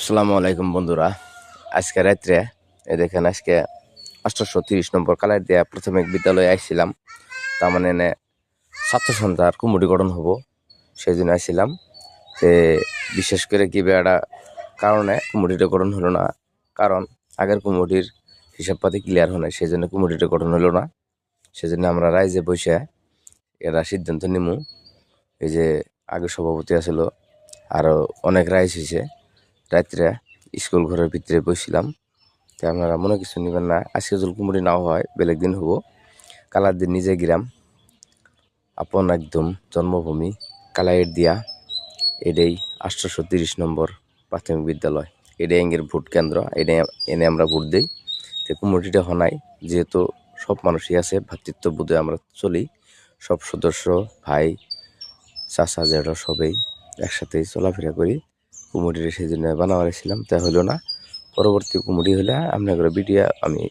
আসসালামু আলাইকুম বন্ধুরা। আজকে রাত্রে দেখেন, আজকে 830 নম্বর কালার দিয়া প্রাথমিক বিদ্যালয়ে আইছিলাম। তার মানে এনে ছাত্র সন্ধ্যার কুমুটি গঠন হবো, সেই জন্য আইছিলাম। তে বিশেষ করে কি বেড়া কারণে কুমুটিটা গঠন হলো না, কারণ আগের কুমুটির হিসাবপাতি ক্লিয়ার হয় না, সেই জন্য কুমুটিটা গঠন হলো না। সেজন্য আমরা রাইজে বসে এরা সিদ্ধান্ত নিমু। এই যে আগে সভাপতি আছিল, আরও অনেক রাইজ হয়েছে। রাত্রে স্কুল ঘরের ভিতরে বসছিলাম। তো আপনারা মনে কিছু নেবেন না, আজকে যদি কুমুরি নাও হয় বেলেগ দিন হবো। কালার দিন নিজে গ্রাম আপন একদম জন্মভূমি কালাইয়ের দিয়া। এটাই 830 নম্বর প্রাথমিক বিদ্যালয়, এটাই এঙ্গের ভোট কেন্দ্র, এটাই এনে আমরা ভোট দিই। তো কুমুরিটা হনাই, যেহেতু সব মানুষই আছে, ভ্রাতৃত্ববোধে আমরা চলি। সব সদস্য ভাই চাচা জেঠা সবাই একসাথেই চলাফেরা করি। কুমুরিটা সেই জন্য বানাবারেছিলাম, তা হলো না। পরবর্তী কুমুরি হলে আপনাদের ভিডিও আমি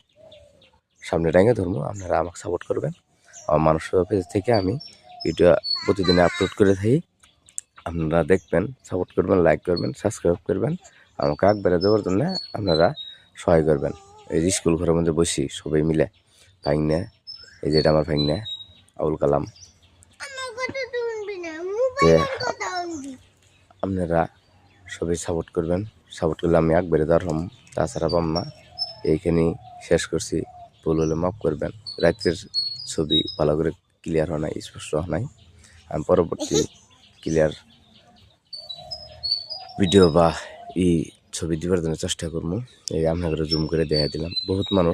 সামনে টাইমে ধরবো, আপনারা আমাকে সাপোর্ট করবেন। আমার মানুষ পেজ থেকে আমি ভিডিও প্রতিদিন আপলোড করে থাকি, আপনারা দেখবেন, সাপোর্ট করবেন, লাইক করবেন, সাবস্ক্রাইব করবেন। আমাকে একবারে দেওয়ার জন্য আপনারা সহায় করবেন। এই যে স্কুল ঘরের মধ্যে বসি সবাই মিলে, ভাইনে, এই যেটা আমার ভাইনে আবুল কালাম। আপনারা সবাই সাপোর্ট করবেন, সাপোর্ট করলে আমি একবারে দেওয়ার হম, তাছাড়া পাম না। এইখানেই শেষ করছি, ভুল হলে মাফ করবেন। রাতের ছবি ভালো করে ক্লিয়ার হয় নাই, স্পষ্ট হয় নাই। আমি পরবর্তী ক্লিয়ার ভিডিও বা এই ছবি দিবার জন্য চেষ্টা করবো। এই আপনাদের জুম করে দেখা দিলাম। বহুত মানুষ